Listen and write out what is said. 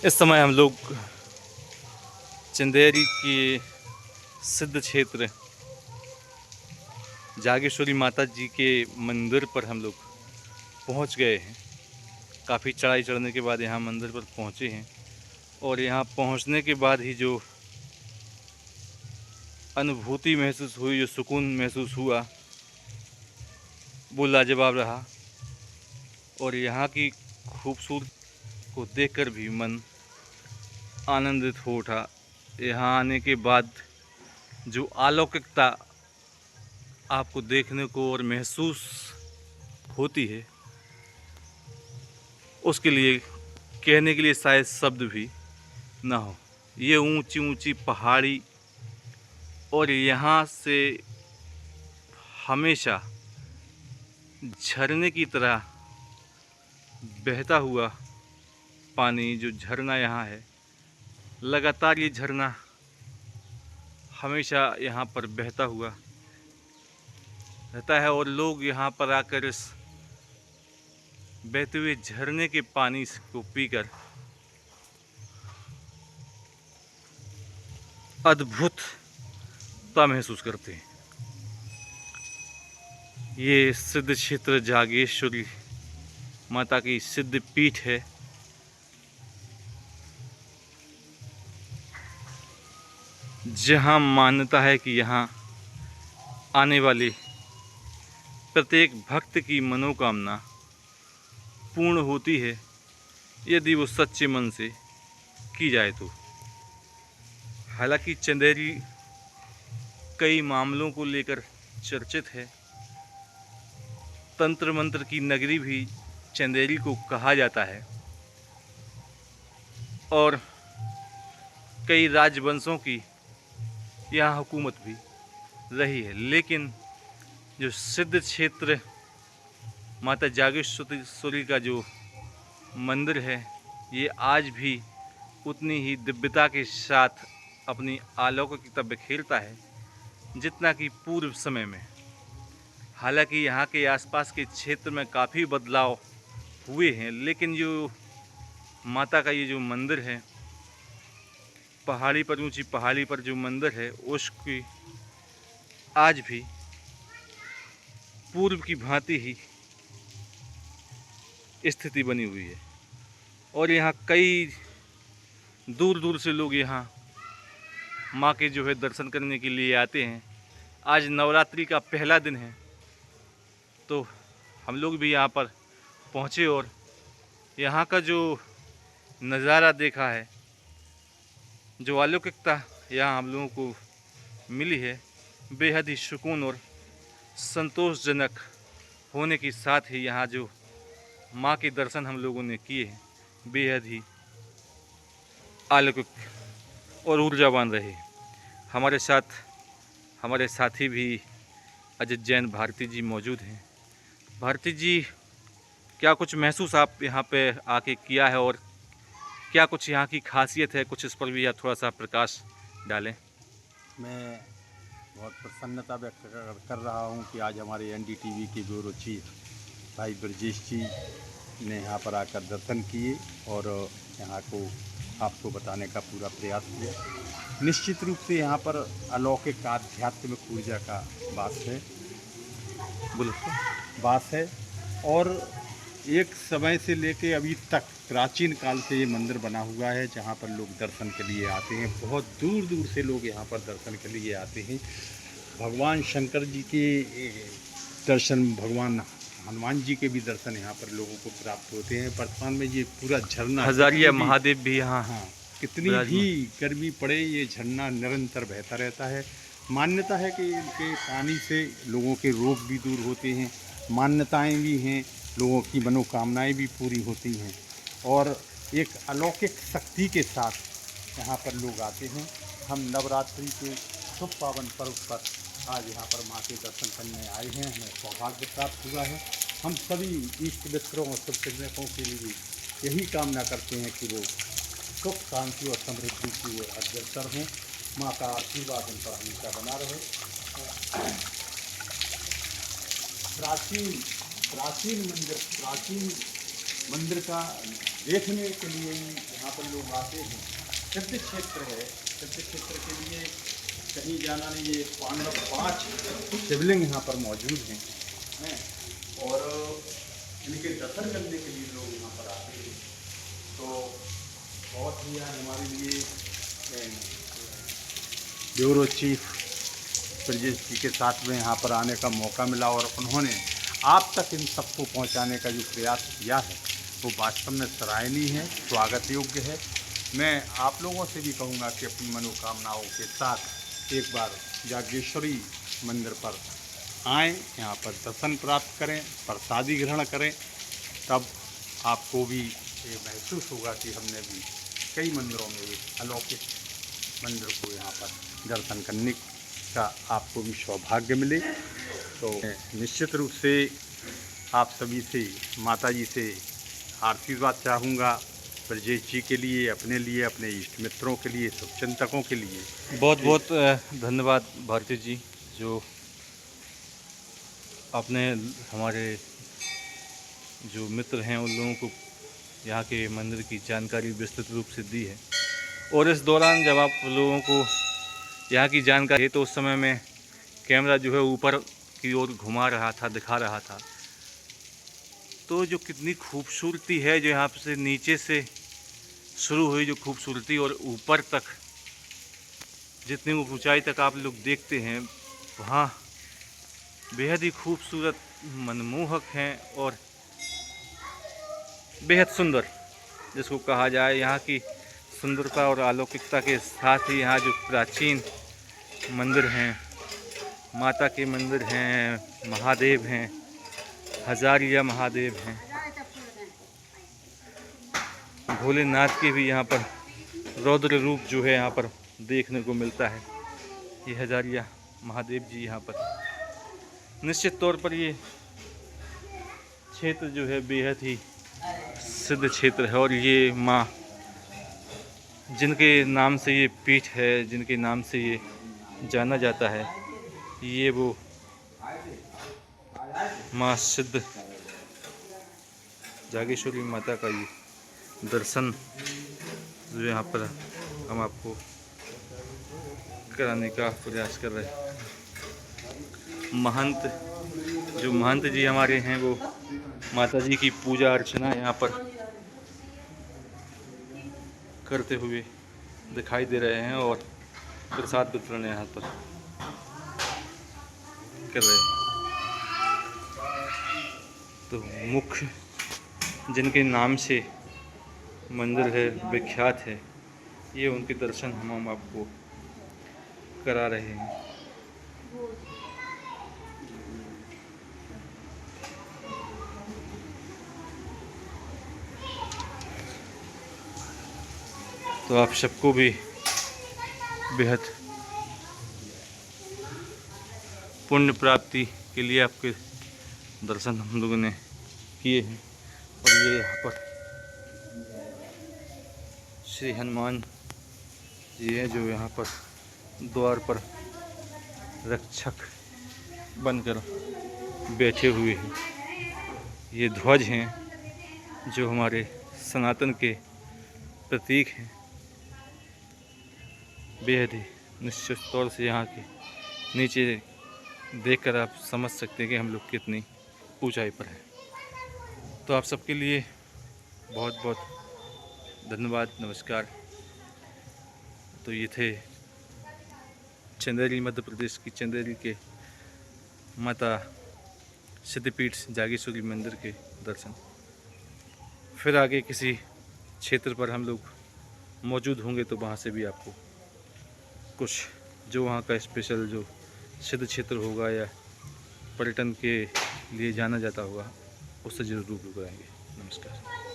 इस समय हम लोग चंदेरी के सिद्ध क्षेत्र जागेश्वरी माता जी के मंदिर पर हम लोग पहुंच गए हैं। काफ़ी चढ़ाई चढ़ने के बाद यहाँ मंदिर पर पहुँचे हैं और यहाँ पहुँचने के बाद ही जो अनुभूति महसूस हुई, जो सुकून महसूस हुआ, वो लाजवाब रहा। और यहाँ की खूबसूरती को देखकर भी मन आनंदित हो उठा। यहाँ आने के बाद जो अलौकिकता आपको देखने को और महसूस होती है, उसके लिए कहने के लिए शायद शब्द भी ना हो। ये ऊंची ऊंची पहाड़ी और यहाँ से हमेशा झरने की तरह बहता हुआ पानी, जो झरना यहाँ है, लगातार ये झरना हमेशा यहाँ पर बहता हुआ रहता है और लोग यहाँ पर आकर इस बहते हुए झरने के पानी को पीकर अद्भुतता महसूस करते हैं। ये सिद्ध क्षेत्र जागेश्वरी माता की सिद्ध पीठ है। जहाँ मान्यता है कि यहाँ आने वाले प्रत्येक भक्त की मनोकामना पूर्ण होती है, यदि वो सच्चे मन से की जाए तो। हालांकि चंदेरी कई मामलों को लेकर चर्चित है। तंत्र मंत्र की नगरी भी चंदेरी को कहा जाता है और कई राजवंशों की यहाँ हुकूमत भी रही है। लेकिन जो सिद्ध क्षेत्र माता जागेश्वरी का जो मंदिर है, ये आज भी उतनी ही दिव्यता के साथ अपनी अलौकिकता बिखेरता है जितना कि पूर्व समय में। हालांकि यहाँ के आसपास के क्षेत्र में काफ़ी बदलाव हुए हैं, लेकिन जो माता का ये जो मंदिर है, पहाड़ी पर, ऊंची पहाड़ी पर जो मंदिर है, उसकी आज भी पूर्व की भांति ही स्थिति बनी हुई है। और यहाँ कई दूर दूर से लोग यहाँ माँ के जो है दर्शन करने के लिए आते हैं। आज नवरात्रि का पहला दिन है, तो हम लोग भी यहाँ पर पहुँचे और यहाँ का जो नज़ारा देखा है, जो अलौकिकता यहाँ हम लोगों को मिली है, बेहद ही सुकून और संतोषजनक होने के साथ ही यहाँ जो माँ के दर्शन हम लोगों ने किए हैं, बेहद ही अलौकिक और ऊर्जावान रहे। हमारे साथ हमारे साथी भी अजित जैन भारती जी मौजूद हैं। भारती जी, क्या कुछ महसूस आप यहाँ पे आके किया है और क्या कुछ यहाँ की खासियत है, कुछ इस पर भी आप थोड़ा सा प्रकाश डालें। मैं बहुत प्रसन्नता व्यक्त कर रहा हूँ कि आज हमारे एनडीटीवी के ब्यूरो चीफ भाई ब्रजेश जी ने यहाँ पर आकर दर्शन किए और यहाँ को आपको बताने का पूरा प्रयास किया। निश्चित रूप से यहाँ पर अलौकिक आध्यात्मिक ऊर्जा का वास है और एक समय से लेके अभी तक प्राचीन काल से ये मंदिर बना हुआ है, जहाँ पर लोग दर्शन के लिए आते हैं। बहुत दूर दूर से लोग यहाँ पर दर्शन के लिए आते हैं। भगवान शंकर जी के दर्शन, भगवान हनुमान जी के भी दर्शन यहाँ पर लोगों को प्राप्त होते हैं। वर्तमान में ये पूरा झरना, हजारिया महादेव भी यहाँ, हाँ, कितनी भी गर्मी पड़े, ये झरना निरंतर बहता रहता है। मान्यता है कि इनके पानी से लोगों के रोग भी दूर होते हैं, मान्यताएं भी हैं, लोगों की मनोकामनाएं भी पूरी होती हैं और एक अलौकिक शक्ति के साथ यहाँ पर लोग आते हैं। हम नवरात्रि के शुभ पावन पर्व पर आज यहाँ पर माँ के दर्शन करने आए हैं। हमें सौभाग्य प्राप्त हुआ है। हम सभी इष्ट मित्रों और शुभचिंतकों के लिए यही कामना करते हैं कि वो सुख, शांति और समृद्धि की ओर अग्रसर हों। माँ का आशीर्वाद उन पर हमेशा बना रहे। प्राचीन मंदिर, प्राचीन मंदिर का देखने के लिए ही यहाँ पर लोग आते हैं। तीर्थ क्षेत्र है, तीर्थ क्षेत्र के लिए कहीं जाना नहीं। ये पांडव 5 शिवलिंग यहाँ पर मौजूद हैं और इनके दर्शन करने के लिए लोग यहाँ पर आते हैं। तो बहुत ही आज हमारे लिए ब्यूरो चीफ ब्रजेश जी के साथ में यहाँ पर आने का मौका मिला और उन्होंने आप तक इन सबको पहुँचाने का जो प्रयास किया है वो वास्तव में सराहनीय है, स्वागत योग्य है। मैं आप लोगों से भी कहूँगा कि अपनी मनोकामनाओं के साथ एक बार जागेश्वरी मंदिर पर आएँ, यहाँ पर दर्शन प्राप्त करें, प्रसादी ग्रहण करें, तब आपको भी ये महसूस होगा कि हमने भी कई मंदिरों में एक अलौकिक मंदिर को यहाँ पर दर्शन करने का आपको भी सौभाग्य मिले। तो निश्चित रूप से आप सभी से, माता जी से आशीर्वाद चाहूँगा, ब्रजेश जी के लिए, अपने लिए, अपने इष्ट मित्रों के लिए, शुभचिंतकों के लिए। बहुत बहुत धन्यवाद भारती जी, जो आपने हमारे जो मित्र हैं उन लोगों को यहाँ के मंदिर की जानकारी विस्तृत रूप से दी है। और इस दौरान जब आप लोगों को यहाँ की जानकारी, तो उस समय में कैमरा जो है ऊपर की ओर घुमा रहा था, दिखा रहा था, तो जो कितनी खूबसूरती है, जो यहाँ से नीचे से शुरू हुई जो खूबसूरती और ऊपर तक जितनी ऊंचाई तक आप लोग देखते हैं, वहाँ बेहद ही खूबसूरत, मनमोहक हैं और बेहद सुंदर जिसको कहा जाए। यहाँ की सुंदरता और अलौकिकता के साथ ही यहाँ जो प्राचीन मंदिर हैं, माता के मंदिर हैं, महादेव हैं, हजारिया महादेव हैं, भोलेनाथ के भी यहाँ पर रौद्र रूप जो है यहाँ पर देखने को मिलता है। ये हजारिया महादेव जी यहाँ पर निश्चित तौर पर ये क्षेत्र जो है बेहद ही सिद्ध क्षेत्र है। और ये माँ जिनके नाम से ये पीठ है, जिनके नाम से ये जाना जाता है, ये वो माँ सिद्ध जागेश्वरी माता का ये दर्शन जो यहाँ पर हम आपको कराने का प्रयास कर रहे हैं। महंत जी हमारे हैं, वो माता जी की पूजा अर्चना यहाँ पर करते हुए दिखाई दे रहे हैं और प्रसाद वितरण यहाँ पर कर रहे हैं। तो मुख्य जिनके नाम से मंदिर है, विख्यात है, ये उनके दर्शन हम आपको करा रहे हैं। तो आप सबको भी बेहद पुण्य प्राप्ति के लिए आपके दर्शन हम लोगों ने किए हैं। और ये यहाँ पर श्री हनुमान जी हैं, जो यहाँ पर द्वार पर रक्षक बनकर बैठे हुए हैं। ये ध्वज हैं जो हमारे सनातन के प्रतीक हैं। बेहद ही निश्चित तौर से यहाँ के नीचे देखकर आप समझ सकते हैं कि हम लोग कितनी ऊंचाई पर हैं। तो आप सबके लिए बहुत बहुत धन्यवाद, नमस्कार। तो ये थे चंदेरी, मध्य प्रदेश की चंदेरी के माता सिद्धपीठ जागेश्वरी मंदिर के दर्शन। फिर आगे किसी क्षेत्र पर हम लोग मौजूद होंगे तो वहाँ से भी आपको कुछ जो वहाँ का स्पेशल जो सिद्ध क्षेत्र होगा या पर्यटन के लिए जाना जाता होगा, उससे जरूर रूबरू कराएंगे। नमस्कार।